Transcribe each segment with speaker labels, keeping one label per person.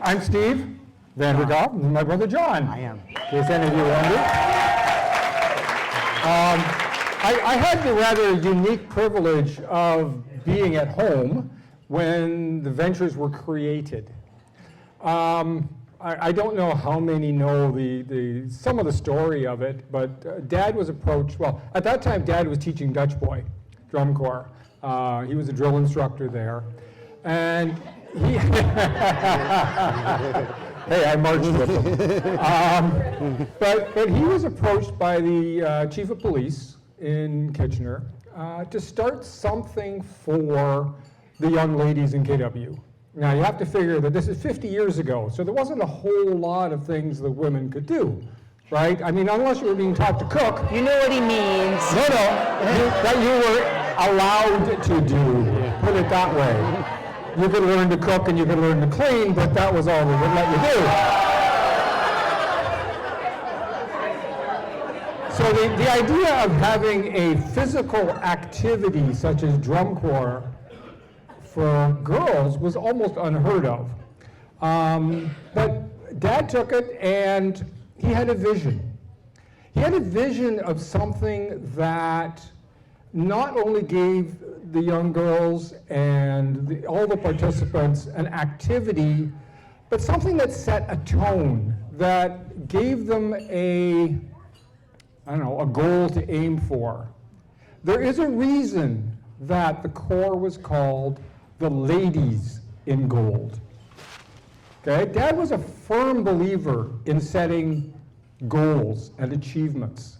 Speaker 1: I'm Steve Vanderkolffs, and my brother John.
Speaker 2: I am.
Speaker 1: In case any of you wonder. I had the rather unique privilege of being at home when the ventures were created. I don't know how many know some of the story of it, but Dad was approached, well, at that time Dad was teaching Dutch Boy, drum corps. He was a drill instructor there. And he, hey, I marched with him. But he was approached by the chief of police in Kitchener to start something for the young ladies in KW. Now, you have to figure that this is 50 years ago, so there wasn't a whole lot of things that women could do, right? I mean, unless you were being taught to cook.
Speaker 2: You know what he means.
Speaker 1: No, that you were allowed to do, put it that way. You could learn to cook and you could learn to clean, but that was all they would let you do. So the idea of having a physical activity such as drum corps for girls was almost unheard of. But Dad took it and he had a vision. He had a vision of something that not only gave the young girls and all the participants an activity, but something that set a tone, that gave them a goal to aim for. There is a reason that the Corps was called the Ladies in Gold. Okay? Dad was a firm believer in setting goals and achievements.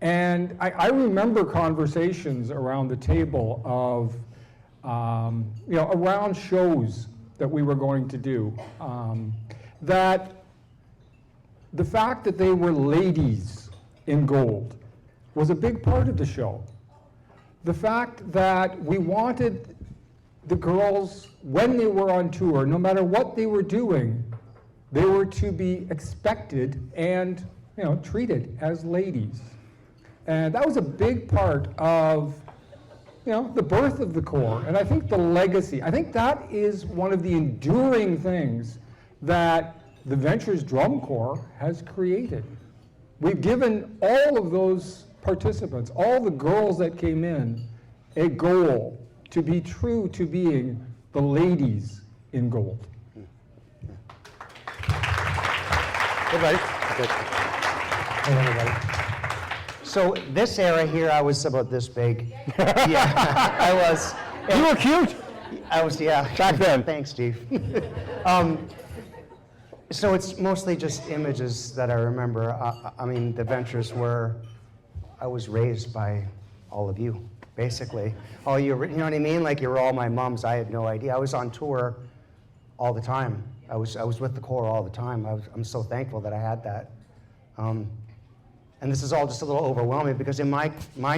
Speaker 1: And I remember conversations around the table of, around shows that we were going to do, that the fact that they were ladies in gold was a big part of the show. The fact that we wanted the girls, when they were on tour, no matter what they were doing, they were to be expected and treated as ladies. And that was a big part of the birth of the Corps, and I think the legacy. I think that is one of the enduring things that the Ventures Drum Corps has created. We've given all of those participants, all the girls that came in, a goal to be true to being the ladies in gold.
Speaker 2: Hey, buddy.
Speaker 1: Hey, everybody.
Speaker 2: So this era here, I was about this big. Yeah, I was.
Speaker 1: You were cute.
Speaker 2: I was, yeah.
Speaker 1: Back then.
Speaker 2: Thanks, Steve. So it's mostly just images that I remember. I mean, the ventures were, I was raised by all of you, basically. All you know what I mean? Like, you were all my moms. I had no idea. I was on tour all the time. I was with the Corps all the time. I'm so thankful that I had that. And this is all just a little overwhelming because in my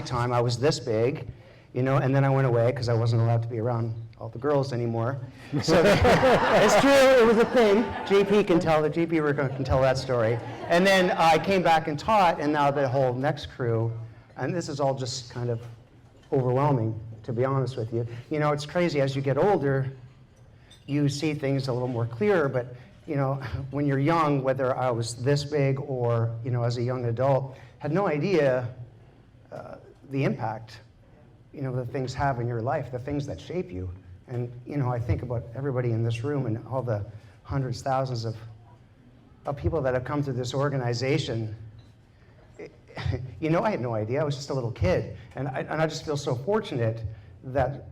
Speaker 2: time, I was this big, and then I went away because I wasn't allowed to be around all the girls anymore. So it's true, it was a thing. JP can tell that story. And then I came back and taught, and now the whole next crew, and this is all just kind of overwhelming, to be honest with you. It's crazy, as you get older, you see things a little more clearer, but when you're young, whether I was this big or, as a young adult, had no idea the impact, the things have in your life, the things that shape you. And, I think about everybody in this room and all the hundreds, thousands of people that have come through this organization. I had no idea. I was just a little kid. And I just feel so fortunate that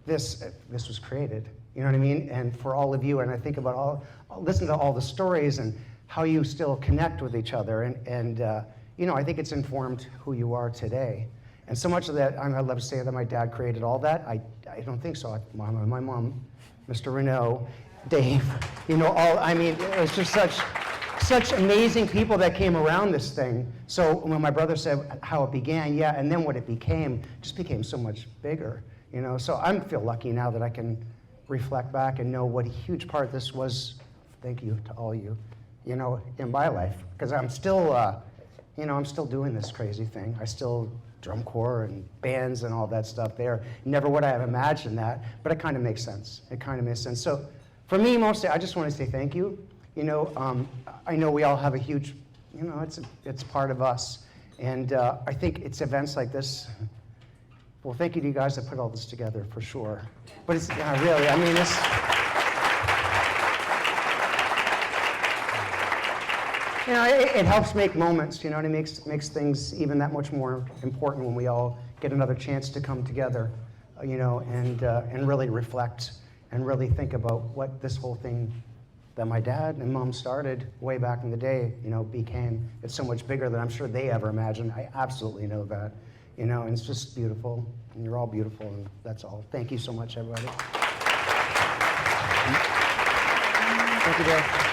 Speaker 2: this was created. You know what I mean? And for all of you, and I think about listen to all the stories and how you still connect with each other. And I think it's informed who you are today. And so much of that, I'd love to say that my dad created all that. I don't think so. My mom, Mr. Renault, Dave, it was just such amazing people that came around this thing. So when my brother said how it began, yeah, and then what it became, just became so much bigger. So I feel lucky now that I can reflect back and know what a huge part this was. Thank you to all you, in my life, because I'm still, I'm still doing this crazy thing. I still drum corps and bands and all that stuff there. Never would I have imagined that, but it kind of makes sense. It kind of makes sense. So For me, mostly, I just want to say thank you. You know, I know we all have a huge, you know, it's part of us. And I think it's events like this. Well, thank you to you guys that put all this together, for sure. But it's really, I mean, it's, you know, it helps make moments, you know, and it makes things even that much more important when we all get another chance to come together, you know, and really reflect and really think about what this whole thing that my dad and mom started way back in the day, you know, became. It's so much bigger than I'm sure they ever imagined. I absolutely know that, you know, and it's just beautiful, and you're all beautiful, and that's all. Thank you so much, everybody. Thank you, Dave.